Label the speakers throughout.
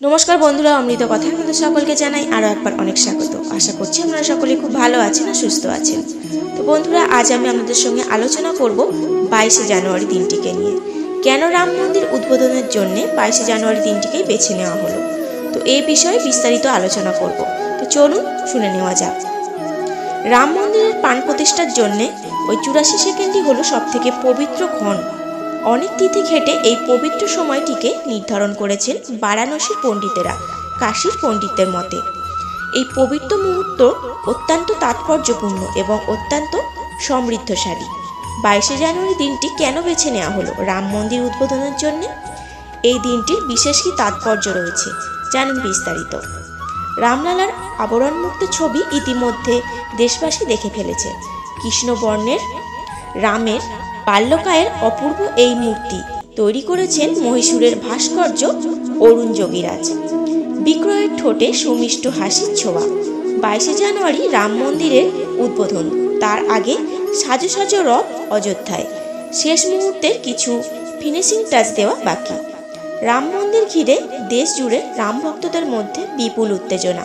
Speaker 1: नमस्कार बंधुरा अमृत कथार मध्य सकलके जानाई आरो एकबार अनेक स्वागत। आशा करछि आपनारा सकले खूब भालो आछेन और सुस्थ आछेन। तो बंधुरा आज आमि आपनादेर संगे आलोचना करब 22 জানুয়ারি दिनटिके निये। केन राम मंदिर उद्बोधनेर जन्य 22 জানুয়ারি दिनटिकेई बेছে नेওয়া हलो, तो এই বিষয়ে বিস্তারিত আলোচনা করব। তো চলুন শুনে নেওয়া যাক। রাম মন্দিরের প্রাণ প্রতিষ্ঠার জন্য ওই 84 সেকেন্ডই হলো সবথেকে পবিত্র ক্ষণ। অনেক তিথি ঘেটে এই পবিত্র সময়টিকে নির্ধারণ করেছেন বারাণসীর পণ্ডিতেরা কাশীর পণ্ডিতদের মতে। এই পবিত্র মুহূর্ত অত্যন্ত তাৎপর্যপূর্ণ এবং অত্যন্ত সমৃদ্ধশালী। 22 জানুয়ারি দিনটি কেন বেছে নেওয়া হলো রাম মন্দির উদ্বোধনের জন্য? এই দিনটির বিশেষ কি তাৎপর্য রয়েছে জানেন বিস্তারিত। রামলালার আবরণমুক্ত ছবি ইতিমধ্যে দেশবাসী দেখে ফেলেছে। কৃষ্ণবর্ণের রামের বাল্যকায়ের অপূর্ব এই মূর্তি তৈরি করেছেন মহীশূরের ভাস্কর্য অরুণ যোগীরাজ। বিক্রয়ের ঠোঁটে সুমিষ্ট হাসির ছোঁয়া। 22 জানুয়ারি রাম মন্দিরের উদ্বোধন, তার আগে সাজো সাজো রথ অযোধ্যায়। শেষ মুহূর্তের কিছু ফিনিশিং টাচ দেওয়া বাকি। রাম মন্দির ঘিরে দেশ জুড়ে রাম ভক্তদের মধ্যে বিপুল উত্তেজনা।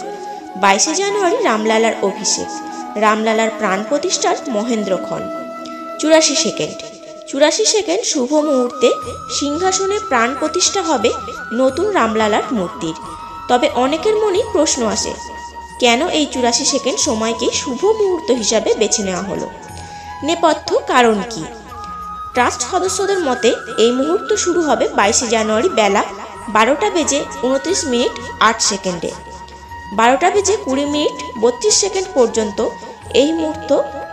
Speaker 1: 22 জানুয়ারি রামলালার অভিষেক, রামলালার প্রাণ প্রতিষ্ঠার মহেন্দ্রক্ষণ। 84 সেকেন্ড শুভ মুহূর্তে সিংহাসনে প্রাণ প্রতিষ্ঠা হবে নতুন রামলালার মূর্তির। তবে অনেকের মনে প্রশ্ন আসে, কেন এই 84 সেকেন্ড সময়কে শুভ মুহূর্ত হিসাবে বেছে নেওয়া হলো? নেপথ্য কারণ কি? ট্রাস্ট সদস্যদের মতে এই মুহূর্ত শুরু হবে 22 জানুয়ারি বেলা 12টা বেজে 29 মিনিট 8 সেকেন্ডে। 12টা বেজে 20 মিনিট 32 সেকেন্ড পর্যন্ত এই মুহূর্ত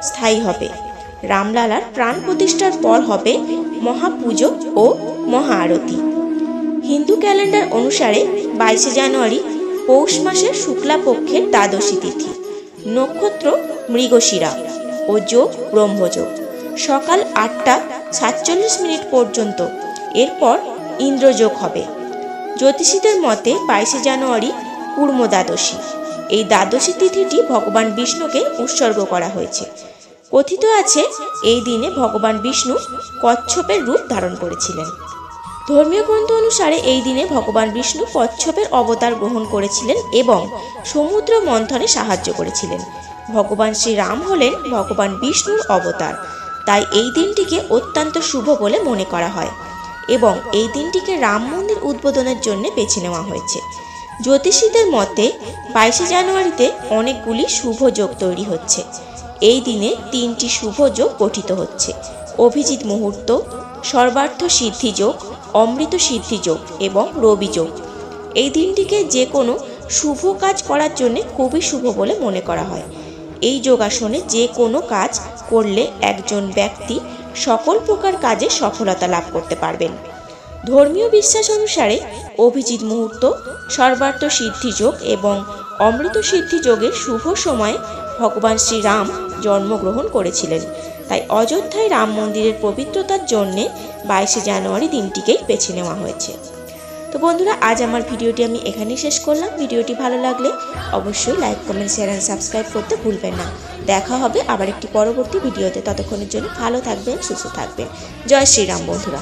Speaker 1: স্থায়ী হবে। রামলালার প্রাণ প্রতিষ্ঠার পর হবে মহাপুজো ও মহা আরতি। হিন্দু ক্যালেন্ডার অনুসারে 22 জানুয়ারি পৌষ মাসের শুক্লা পক্ষের দ্বাদশী তিথি। নক্ষত্র মৃগশিরা ও যোগ ব্রহ্মযোগ। সকাল 8টা 47 মিনিট পর্যন্ত। এরপর ইন্দ্রযোগ হবে। জ্যোতিষীদের মতে 22 জানুয়ারি কুর্ম দ্বাদশী। এই দ্বাদশী তিথিটি ভগবান বিষ্ণুকে উৎসর্গ করা হয়েছে। কথিত আছে এই দিনে ভগবান বিষ্ণু কচ্ছপের রূপ ধারণ করেছিলেন। ধর্মীয় গ্রন্থ অনুসারে এই দিনে ভগবান বিষ্ণু কচ্ছপের অবতার গ্রহণ করেছিলেন এবং সমুদ্র মন্থনে সাহায্য করেছিলেন। ভগবান শ্রীরাম হলেন ভগবান বিষ্ণুর অবতার, তাই এই দিনটিকে অত্যন্ত শুভ বলে মনে করা হয় এবং এই দিনটিকে রাম মন্দির উদ্বোধনের জন্য বেছে নেওয়া হয়েছে। জ্যোতিষীদের মতে 22 জানুয়ারিতে অনেকগুলি শুভ যোগ তৈরি হচ্ছে। এই দিনে 3টি শুভ যোগ গঠিত হচ্ছে: অভিজিৎ মুহূর্ত, সর্বার্থ সিদ্ধি যোগ, অমৃত সিদ্ধি যোগ এবং রবি যোগ। এই দিনটিকে যে কোনো শুভ কাজ করার জন্য খুবই শুভ বলে মনে করা হয়। এই যোগাসনে যে কোনো কাজ করলে একজন ব্যক্তি সকল প্রকার কাজে সফলতা লাভ করতে পারবেন। ধর্মীয় বিশ্বাস অনুসারে অভিজিৎ মুহূর্ত, সর্বার্থ সিদ্ধি যোগ এবং অমৃত সিদ্ধি যোগের শুভ সময়ে ভগবান শ্রীরাম জন্মগ্রহণ করেছিলেন, তাই অযোধ্যায় রাম মন্দিরের পবিত্রতার জন্যে 22 জানুয়ারি দিনটিকেই বেছে নেওয়া হয়েছে। তো বন্ধুরা, আজ আমার ভিডিওটি আমি এখানেই শেষ করলাম। ভিডিওটি ভালো লাগলে অবশ্যই like, comment, share and subscribe করতে ভুলবেন না। দেখা হবে আবার একটি পরবর্তী ভিডিওতে। ততক্ষণের জন্য ভালো থাকবেন, সুস্থ থাকবেন। জয় শ্রীরাম বন্ধুরা।